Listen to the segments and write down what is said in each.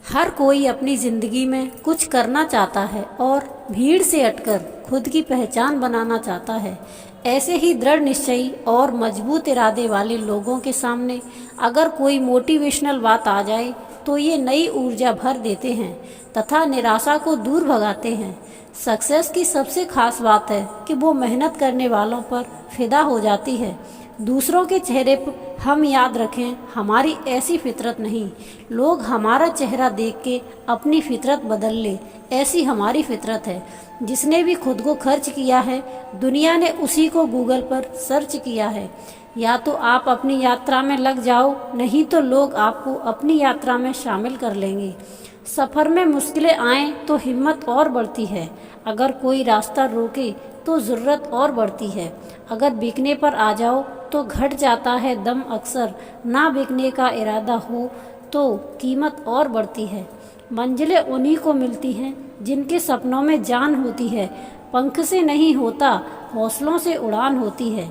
हर कोई अपनी जिंदगी में कुछ करना चाहता है और भीड़ से हटकर खुद की पहचान बनाना चाहता है। ऐसे ही दृढ़ निश्चयी और मजबूत इरादे वाले लोगों के सामने अगर कोई मोटिवेशनल बात आ जाए तो ये नई ऊर्जा भर देते हैं तथा निराशा को दूर भगाते हैं। सक्सेस की सबसे खास बात है कि वो मेहनत करने वालों पर फिदा हो जाती है। दूसरों के चेहरे पर हम याद रखें हमारी ऐसी फितरत नहीं, लोग हमारा चेहरा देख के अपनी फितरत बदल ले, ऐसी हमारी फितरत है। जिसने भी खुद को खर्च किया है दुनिया ने उसी को गूगल पर सर्च किया है। या तो आप अपनी यात्रा में लग जाओ, नहीं तो लोग आपको अपनी यात्रा में शामिल कर लेंगे। सफ़र में मुश्किलें आएँ तो हिम्मत और बढ़ती है, अगर कोई रास्ता रोके तो ज़रूरत और बढ़ती है। अगर बिकने पर आ जाओ तो घट जाता है दम अक्सर, ना बिकने का इरादा हो तो कीमत और बढ़ती है। मंजिलें उन्हीं को मिलती हैं जिनके सपनों में जान होती है। पंख से नहीं होता, हौसलों से उड़ान होती है।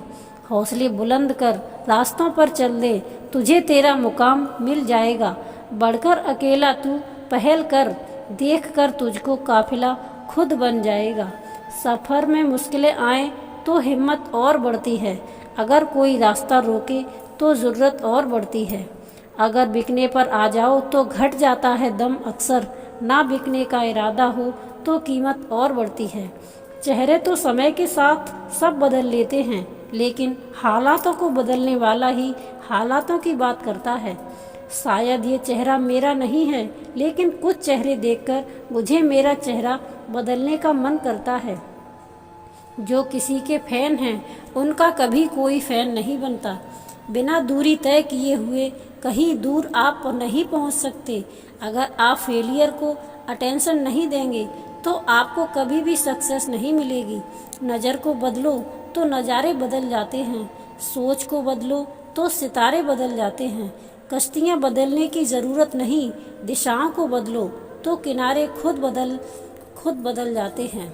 हौसले बुलंद कर रास्तों पर चल दे, तुझे तेरा मुकाम मिल जाएगा। बढ़कर अकेला तू पहल कर, देख कर तुझको काफिला खुद बन जाएगा। सफ़र में मुश्किलें आएँ तो हिम्मत और बढ़ती है, अगर कोई रास्ता रोके तो ज़रूरत और बढ़ती है। अगर बिकने पर आ जाओ तो घट जाता है दम अक्सर, ना बिकने का इरादा हो तो कीमत और बढ़ती है। चेहरे तो समय के साथ सब बदल लेते हैं, लेकिन हालातों को बदलने वाला ही हालातों की बात करता है। शायद ये चेहरा मेरा नहीं है, लेकिन कुछ चेहरे देखकर मुझे मेरा चेहरा बदलने का मन करता है। जो किसी के फैन हैं उनका कभी कोई फैन नहीं बनता। बिना दूरी तय किए हुए कहीं दूर आप नहीं पहुंच सकते। अगर आप फेलियर को अटेंशन नहीं देंगे तो आपको कभी भी सक्सेस नहीं मिलेगी। नज़र को बदलो तो नज़ारे बदल जाते हैं, सोच को बदलो तो सितारे बदल जाते हैं। कश्तियाँ बदलने की ज़रूरत नहीं, दिशाओं को बदलो तो किनारे खुद बदल जाते हैं।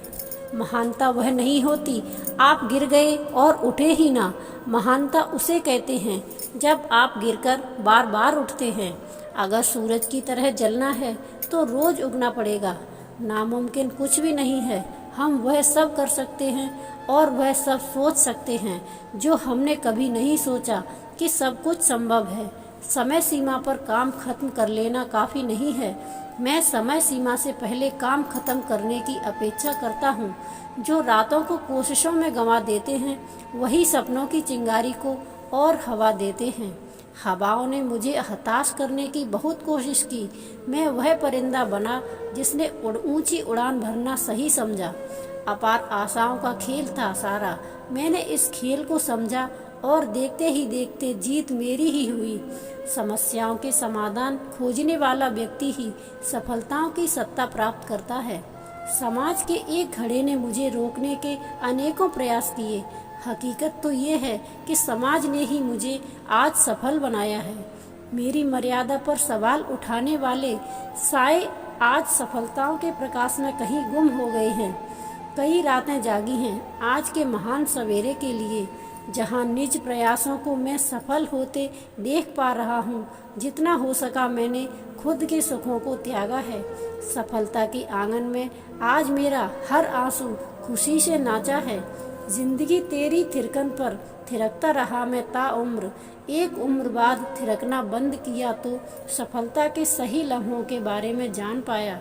महानता वह नहीं होती आप गिर गए और उठे ही ना, महानता उसे कहते हैं जब आप गिरकर बार बार उठते हैं। अगर सूरज की तरह जलना है तो रोज उगना पड़ेगा। नामुमकिन कुछ भी नहीं है, हम वह सब कर सकते हैं और वह सब सोच सकते हैं जो हमने कभी नहीं सोचा कि सब कुछ संभव है। समय सीमा पर काम खत्म कर लेना काफ़ी नहीं है। मैं समय सीमा से पहले काम खत्म करने की अपेक्षा करता हूँ। जो रातों को कोशिशों में गंवा देते हैं वही सपनों की चिंगारी को और हवा देते हैं। हवाओं ने मुझे हताश करने की बहुत कोशिश की। मैं वह परिंदा बना जिसने ऊंची उड़ान भरना सही समझा। अपार आशाओं का खेल था सारा, मैंने इस खेल को समझा और देखते ही देखते जीत मेरी ही हुई। समस्याओं के समाधान खोजने वाला व्यक्ति ही सफलताओं की सत्ता प्राप्त करता है। समाज के एक घड़े ने मुझे रोकने के अनेकों प्रयास किए। हकीकत तो ये है कि समाज ने ही मुझे आज सफल बनाया है। मेरी मर्यादा पर सवाल उठाने वाले साए आज सफलताओं के प्रकाश में कहीं गुम हो गए हैं। कई रातें जागी हैं आज के महान सवेरे के लिए, जहां निज प्रयासों को मैं सफल होते देख पा रहा हूं। जितना हो सका मैंने खुद के सुखों को त्यागा है। सफलता के आंगन में आज मेरा हर आंसू खुशी से नाचा है। जिंदगी तेरी थिरकन पर थिरकता रहा मैं ताउम्र। एक उम्र बाद थिरकना बंद किया तो सफलता के सही लम्हों के बारे में जान पाया।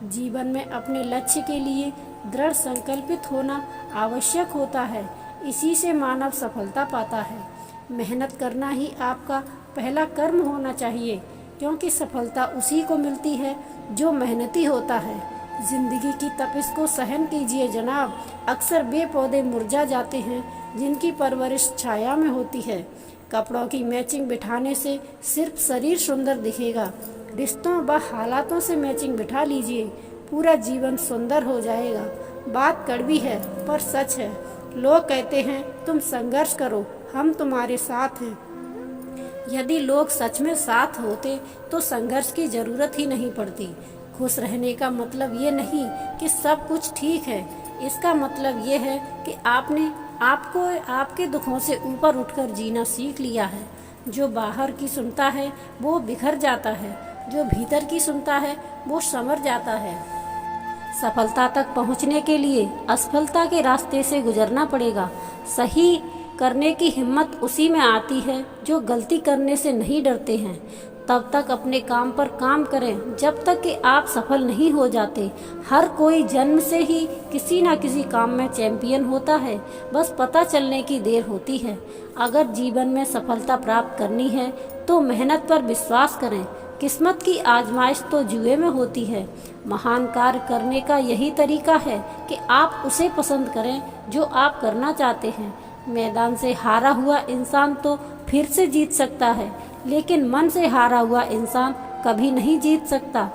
जीवन में अपने लक्ष्य के लिए दृढ़ संकल्पित होना आवश्यक होता है, इसी से मानव सफलता पाता है। मेहनत करना ही आपका पहला कर्म होना चाहिए, क्योंकि सफलता उसी को मिलती है जो मेहनती होता है। जिंदगी की तपिश को सहन कीजिए जनाब। अक्सर पौधे मुरझा जाते हैं जिनकी परवरिश छाया में होती है। कपड़ों की मैचिंग बिठाने से सिर्फ शरीर सुंदर दिखेगा, रिश्तों व हालातों से मैचिंग बिठा लीजिए, पूरा जीवन सुंदर हो जाएगा। बात कड़वी है पर सच है। लोग कहते हैं तुम संघर्ष करो, हम तुम्हारे साथ हैं। यदि लोग सच में साथ होते तो संघर्ष की जरूरत ही नहीं पड़ती। खुश रहने का मतलब ये नहीं कि सब कुछ ठीक है, इसका मतलब ये है कि आपने आपको आपके दुखों से ऊपर उठकर जीना सीख लिया है। जो बाहर की सुनता है वो बिखर जाता है जो भीतर की सुनता है वो संवर जाता है। सफलता तक पहुंचने के लिए असफलता के रास्ते से गुजरना पड़ेगा। सही करने की हिम्मत उसी में आती है जो गलती करने से नहीं डरते हैं। तब तक अपने काम पर काम करें जब तक कि आप सफल नहीं हो जाते। हर कोई जन्म से ही किसी न किसी काम में चैंपियन होता है, बस पता चलने की देर होती है। अगर जीवन में सफलता प्राप्त करनी है तो मेहनत पर विश्वास करें। किस्मत की आजमाइश तो जुए में होती है। महान कार्य करने का यही तरीका है कि आप उसे पसंद करें जो आप करना चाहते हैं। मैदान से हारा हुआ इंसान तो फिर से जीत सकता है, लेकिन मन से हारा हुआ इंसान कभी नहीं जीत सकता।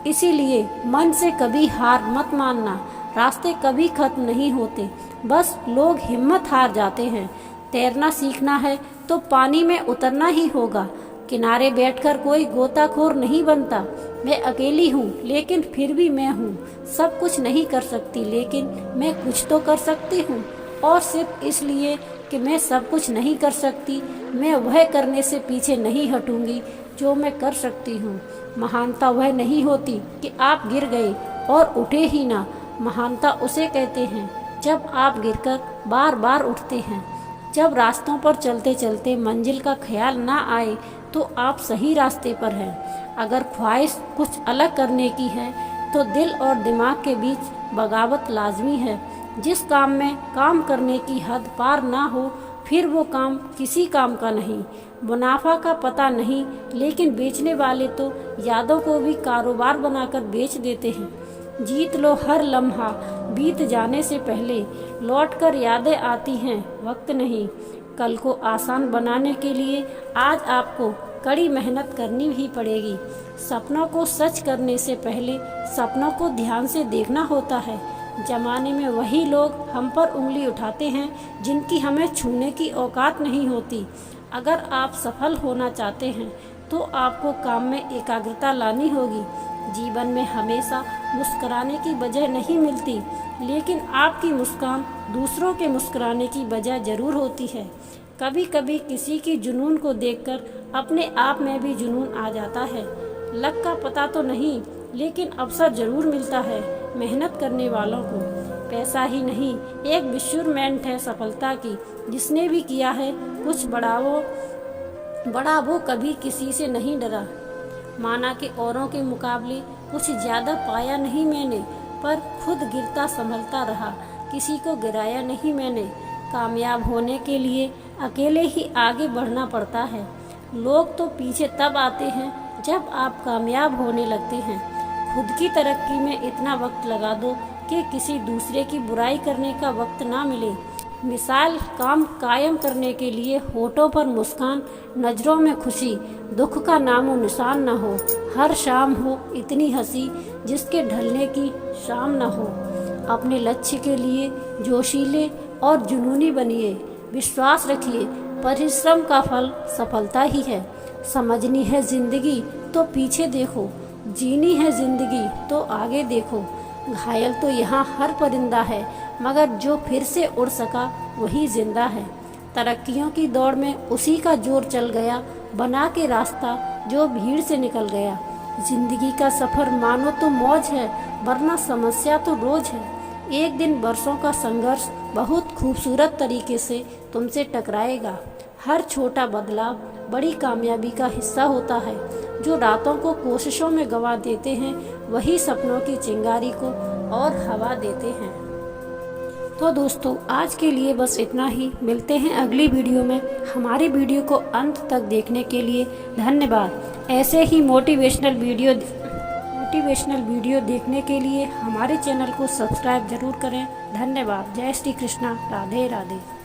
इसीलिए मन से कभी हार मत मानना। रास्ते कभी खत्म नहीं होते, बस लोग हिम्मत हार जाते हैं। तैरना सीखना है तो पानी में उतरना ही होगा। किनारे बैठकर कोई गोताखोर नहीं बनता। मैं अकेली हूँ लेकिन फिर भी मैं हूँ। सब कुछ नहीं कर सकती लेकिन मैं कुछ तो कर सकती हूँ। और सिर्फ इसलिए कि मैं सब कुछ नहीं कर सकती, मैं वह करने से पीछे नहीं हटूंगी जो मैं कर सकती हूँ। महानता वह नहीं होती कि आप गिर गए और उठे ही ना। महानता उसे कहते हैं जब आप गिरकर बार बार उठते हैं। जब रास्तों पर चलते चलते मंजिल का ख्याल ना आए तो आप सही रास्ते पर हैं। अगर ख्वाहिश कुछ अलग करने की है तो दिल और दिमाग के बीच बगावत लाजमी है। जिस काम में काम करने की हद पार ना हो फिर वो काम किसी काम का नहीं। मुनाफा का पता नहीं, लेकिन बेचने वाले तो यादों को भी कारोबार बनाकर बेच देते हैं। जीत लो हर लम्हा, बीत जाने से पहले लौटकर यादें आती हैं, वक्त नहीं। कल को आसान बनाने के लिए आज आपको कड़ी मेहनत करनी ही पड़ेगी। सपनों को सच करने से पहले सपनों को ध्यान से देखना होता है। जमाने में वही लोग हम पर उंगली उठाते हैं जिनकी हमें छूने की औकात नहीं होती। अगर आप सफल होना चाहते हैं तो आपको काम में एकाग्रता लानी होगी। जीवन में हमेशा मुस्कुराने की वजह नहीं मिलती, लेकिन आपकी मुस्कान दूसरों के मुस्कुराने की वजह जरूर होती है। कभी कभी किसी की जुनून को देखकर अपने आप में भी जुनून आ जाता है। लक का पता तो नहीं, लेकिन अवसर जरूर मिलता है मेहनत करने वालों को। पैसा ही नहीं, एक मेजरमेंट है सफलता की। जिसने भी किया है कुछ बड़ा वो कभी किसी से नहीं डरा। माना कि औरों के मुकाबले कुछ ज्यादा पाया नहीं मैंने, पर खुद गिरता संभलता रहा, किसी को गिराया नहीं मैंने। कामयाब होने के लिए अकेले ही आगे बढ़ना पड़ता है। लोग तो पीछे तब आते हैं जब आप कामयाब होने लगते हैं। खुद की तरक्की में इतना वक्त लगा दो कि किसी दूसरे की बुराई करने का वक्त ना मिले। मिसाल काम कायम करने के लिए होठों पर मुस्कान, नजरों में खुशी, दुख का नामो निशान न हो। हर शाम हो इतनी हंसी जिसके ढलने की शाम न हो। अपने लक्ष्य के लिए जोशीले और जुनूनी बनिए। विश्वास रखिए, परिश्रम का फल सफलता ही है। समझनी है जिंदगी तो पीछे देखो, जीनी है जिंदगी तो आगे देखो। घायल तो यहाँ हर परिंदा है, मगर जो फिर से उड़ सका वही जिंदा है। तरक्कियों की दौड़ में उसी का जोर चल गया, बना के रास्ता जो भीड़ से निकल गया। जिंदगी का सफर मानो तो मौज है, वरना समस्या तो रोज है। एक दिन बरसों का संघर्ष बहुत खूबसूरत तरीके से तुमसे टकराएगा। हर छोटा बदलाव बड़ी कामयाबी का हिस्सा होता है। जो रातों को कोशिशों में गंवा देते हैं वही सपनों की चिंगारी को और हवा देते हैं। तो दोस्तों आज के लिए बस इतना ही। मिलते हैं अगली वीडियो में। हमारी वीडियो को अंत तक देखने के लिए धन्यवाद। ऐसे ही मोटिवेशनल वीडियो देखने के लिए हमारे चैनल को सब्सक्राइब जरूर करें। धन्यवाद। जय श्री कृष्णा। राधे राधे।